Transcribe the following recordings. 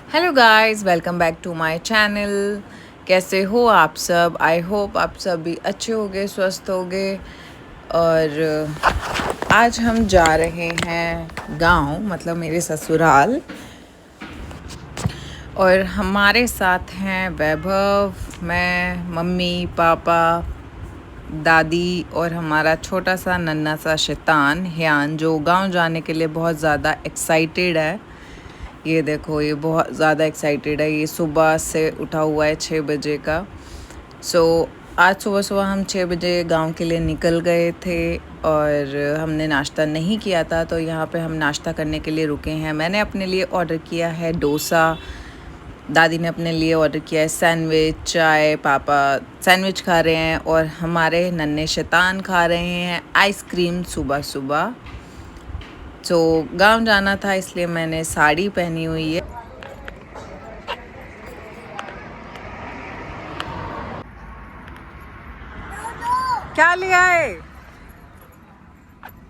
Hello guys, welcome back to my channel. कैसे हो आप सब? आई होप आप सब भी अच्छे होगे, स्वस्थ होगे। और आज हम जा रहे हैं गांव, मतलब मेरे ससुराल। और हमारे साथ हैं वैभव, मैं, मम्मी, पापा, दादी और हमारा छोटा सा नन्हा सा शैतान हियान, जो गांव जाने के लिए बहुत ज़्यादा एक्साइटेड है। ये देखो, ये बहुत ज़्यादा एक्साइटेड है। ये सुबह से उठा हुआ है 6 बजे का। सो आज सुबह सुबह हम 6 बजे गांव के लिए निकल गए थे और हमने नाश्ता नहीं किया था, तो यहाँ पे हम नाश्ता करने के लिए रुके हैं। मैंने अपने लिए ऑर्डर किया है डोसा, दादी ने अपने लिए ऑर्डर किया है सैंडविच, चाय। पापा सैंडविच खा रहे हैं और हमारे नन्हे शैतान खा रहे हैं आइसक्रीम सुबह सुबह। तो गांव जाना था इसलिए मैंने साड़ी पहनी हुई है। क्या लिया है?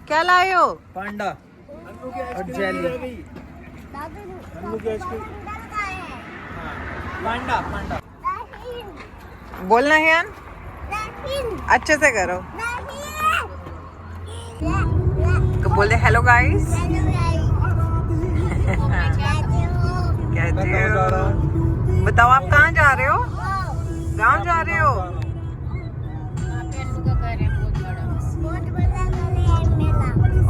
क्या लाए हो? पांडा और जेली। अन्नू की आइसक्रीम। पांडा पांडा। बोलना है यान, अच्छे से करो। तो बोल दे हेलो गाइस। कैसे हो? बताओ आप कहाँ जा रहे हो? गांव जा रहे हो?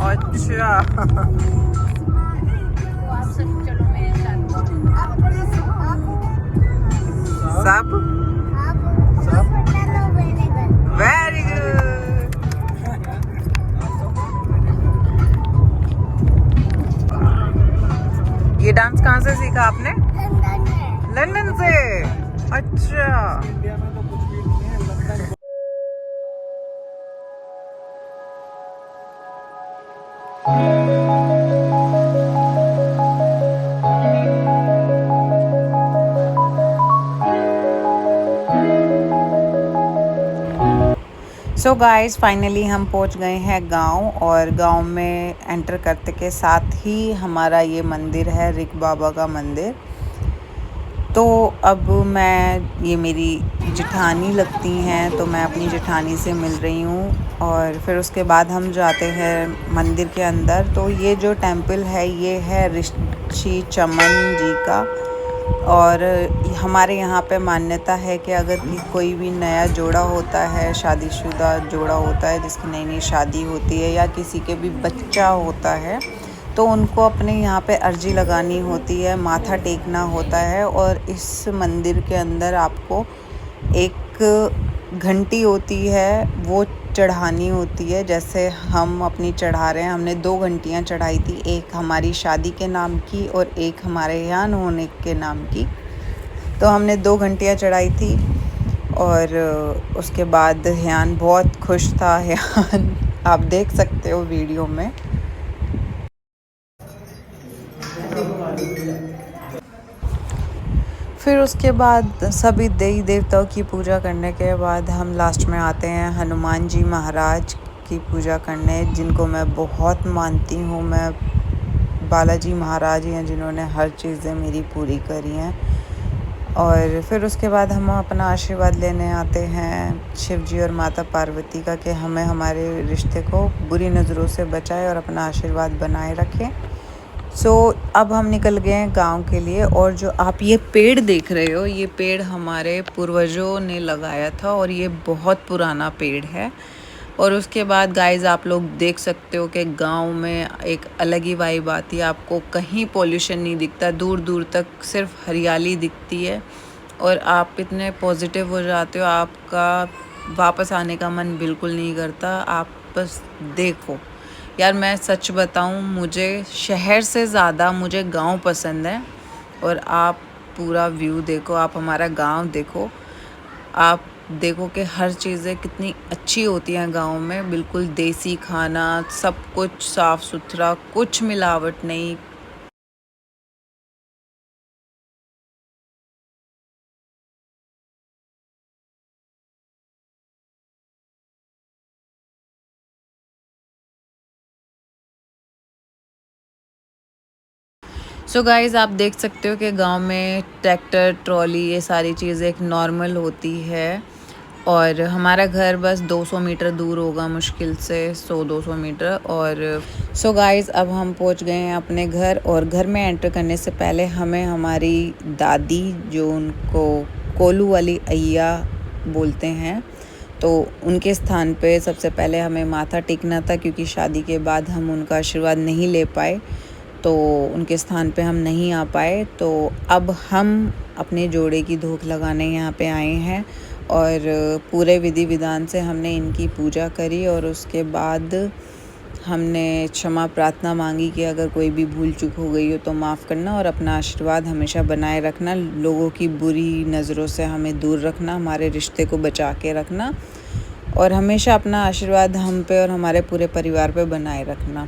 अच्छा। सब वेरी गुड। ये डांस कहाँ से सीखा आपने? लंदन से। अच्छा। इंडिया में तो कुछ भी नहीं है, लंदन। सो गाइस, फाइनली हम पहुंच गए हैं गांव। और गांव में एंटर करते के साथ ही हमारा ये मंदिर है, रिक बाबा का मंदिर। तो अब ये मेरी जिठानी लगती हैं, तो मैं अपनी जिठानी से मिल रही हूँ। और फिर उसके बाद हम जाते हैं मंदिर के अंदर। तो ये जो टेंपल है ये है ऋषि चमन जी का। और हमारे यहाँ पे मान्यता है कि अगर कोई भी नया जोड़ा होता है, शादीशुदा जोड़ा होता है जिसकी नई नई शादी होती है, या किसी के भी बच्चा होता है, तो उनको अपने यहाँ पे अर्जी लगानी होती है, माथा टेकना होता है। और इस मंदिर के अंदर आपको एक घंटी होती है, वो चढ़ानी होती है। जैसे हम अपनी चढ़ा रहे हैं, हमने 2 घंटियाँ चढ़ाई थी, एक हमारी शादी के नाम की और एक हमारे यहाँ होने के नाम की। तो हमने 2 घंटियाँ चढ़ाई थी। और उसके बाद हियान बहुत खुश था। हियान आप देख सकते हो वीडियो में। फिर उसके बाद सभी देवी देवताओं की पूजा करने के बाद हम लास्ट में आते हैं हनुमान जी महाराज की पूजा करने, जिनको मैं बहुत मानती हूँ। मैं बालाजी महाराज ही हैं जिन्होंने हर चीज़ें मेरी पूरी करी हैं। और फिर उसके बाद हम अपना आशीर्वाद लेने आते हैं शिव जी और माता पार्वती का, कि हमें हमारे रिश्ते को बुरी नज़रों से बचाए और अपना आशीर्वाद बनाए रखें। सो अब हम निकल गए हैं गांव के लिए। और जो आप ये पेड़ देख रहे हो, ये पेड़ हमारे पूर्वजों ने लगाया था और ये बहुत पुराना पेड़ है। और उसके बाद गाइस, आप लोग देख सकते हो कि गांव में एक अलग ही वाइब आती है। आपको कहीं पॉल्यूशन नहीं दिखता, दूर दूर तक सिर्फ हरियाली दिखती है। और आप इतने पॉजिटिव हो जाते हो, आपका वापस आने का मन बिल्कुल नहीं करता। आप बस देखो यार, मैं सच बताऊं, मुझे शहर से ज़्यादा मुझे गांव पसंद है। और आप पूरा व्यू देखो, आप हमारा गांव देखो। आप देखो कि हर चीज़ें कितनी अच्छी होती हैं गांव में, बिल्कुल देसी खाना, सब कुछ साफ़ सुथरा, कुछ मिलावट नहीं। सो गाइज़ आप देख सकते हो कि गांव में ट्रैक्टर ट्रॉली ये सारी चीज़ें एक नॉर्मल होती है और हमारा घर बस 200 मीटर दूर होगा मुश्किल से 100-200 मीटर। और सो गाइज़ अब हम पहुंच गए हैं अपने घर और घर में एंटर करने से पहले हमें हमारी दादी जो उनको कोलू वाली अय्या बोलते हैं तो उनके स्थान पे सबसे पहले हमें माथा टेकना था क्योंकि शादी के बाद हम उनका आशीर्वाद नहीं ले पाए तो उनके स्थान पे हम नहीं आ पाए। तो अब हम अपने जोड़े की धूप लगाने यहाँ पे आए हैं और पूरे विधि विधान से हमने इनकी पूजा करी और उसके बाद हमने क्षमा प्रार्थना मांगी कि अगर कोई भी भूल चूक हो गई हो तो माफ़ करना और अपना आशीर्वाद हमेशा बनाए रखना, लोगों की बुरी नज़रों से हमें दूर रखना, हमारे रिश्ते को बचा के रखना और हमेशा अपना आशीर्वाद हम पे और हमारे पूरे परिवार पे बनाए रखना।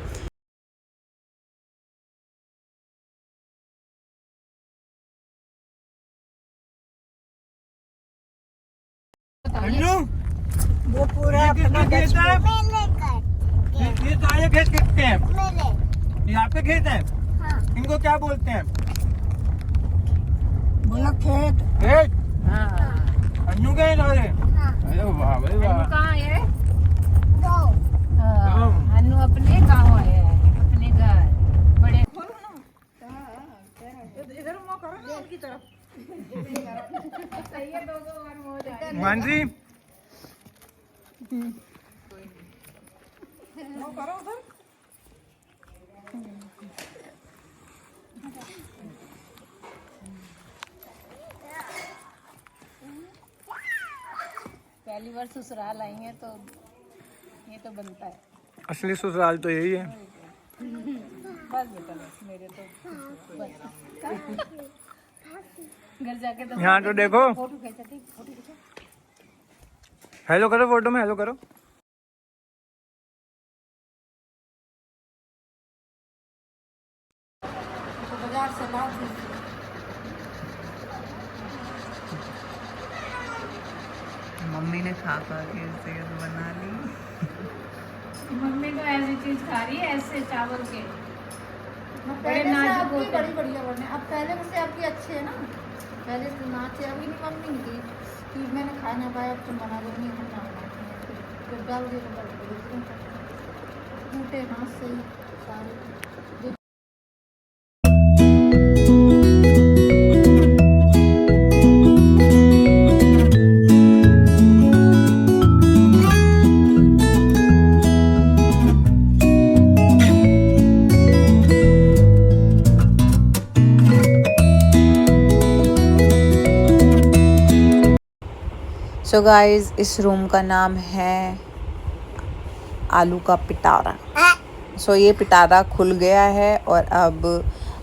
वो पूरा अपना खेत है। ये सारे खेत किसके हैं? ये आपके खेत हैं? इनको क्या बोलते हैं? बोला खेत। खेत? अन्नू के हैं सारे? अरे वाह भाई वाह। कहाँ है? अन्नू अपने गाँव आया है, अपने घर बड़े। इधर मुँह करो ना उनकी तरफ। सही है, दो बार मुँह जाए। मानसी मुँह करो उधर। पहली बार ससुराल आई है तो ये तो बनता है। असली ससुराल तो यही है। बस बेटा बस मेरे तो बस। घर जाके तो यहाँ तो देखो। फोटो खींचा, ठीक फोटो खींचा। हेलो करो, फोटो में हेलो करो। तो बाजार से ला दी। मम्मी ने खा खा के सेहत बना ली। मम्मी तो ऐसी चीज खा रही है, ऐसे चावल के बड़े पहले से नाजुक आपकी होते बड़ी हैं। बढ़िया बने। अब पहले से आपकी अच्छे है ना, पहले से नाचे। अभी नहीं मम्मी की कि मैंने खा ना पाया अब तुम बना दो, नहीं हम ना बनाते हैं। फिर डाल दिए तो डाल दिए टूटे हाथ से ही सारे। सो गाइज़ इस रूम का नाम है आलू का पिटारा। सो ये पिटारा खुल गया है और अब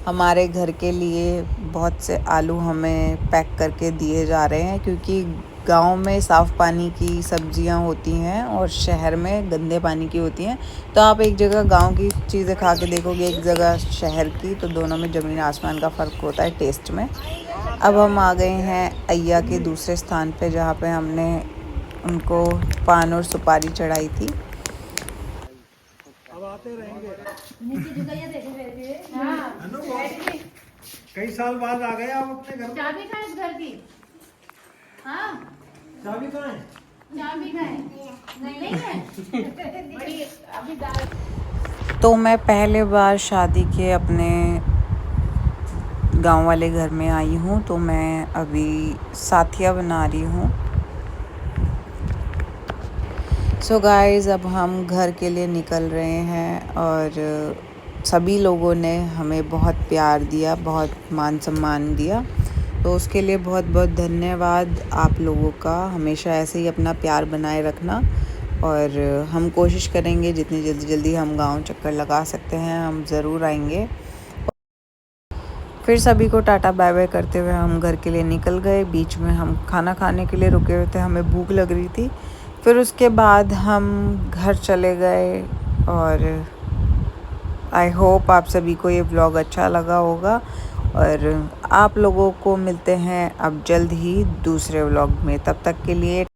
हमारे घर के लिए बहुत से आलू हमें पैक करके दिए जा रहे हैं क्योंकि गांव में साफ़ पानी की सब्जियां होती हैं और शहर में गंदे पानी की होती हैं। तो आप एक जगह गांव की चीज़ें खा के देखोगे, एक जगह शहर की, तो दोनों में ज़मीन आसमान का फ़र्क होता है टेस्ट में। अब हम आ गए हैं अय्या के दूसरे स्थान पे जहाँ पे हमने उनको पान और सुपारी चढ़ाई थी। अब आते रहेंगे। हाँ, कई साल बाद आ गए आप अपने घर में। चाबी कहाँ है इस घर की? हाँ, चाबी कहाँ है? चाबी कहाँ है? नहीं है। बड़ी अभी डाल। तो मैं पहले बार शादी के अपने गांव वाले घर में आई हूँ तो मैं अभी साथिया बना रही हूँ। सो गाइज़ अब हम घर के लिए निकल रहे हैं और सभी लोगों ने हमें बहुत प्यार दिया, बहुत मान सम्मान दिया, तो उसके लिए बहुत बहुत धन्यवाद आप लोगों का। हमेशा ऐसे ही अपना प्यार बनाए रखना और हम कोशिश करेंगे जितनी जल्दी हम गांव चक्कर लगा सकते हैं हम ज़रूर आएंगे। फिर सभी को टाटा बाय बाय करते हुए हम घर के लिए निकल गए। बीच में हम खाना खाने के लिए रुके हुए थे, हमें भूख लग रही थी। फिर उसके बाद हम घर चले गए और आई होप आप सभी को ये व्लॉग अच्छा लगा होगा और आप लोगों को मिलते हैं अब जल्द ही दूसरे व्लॉग में। तब तक के लिए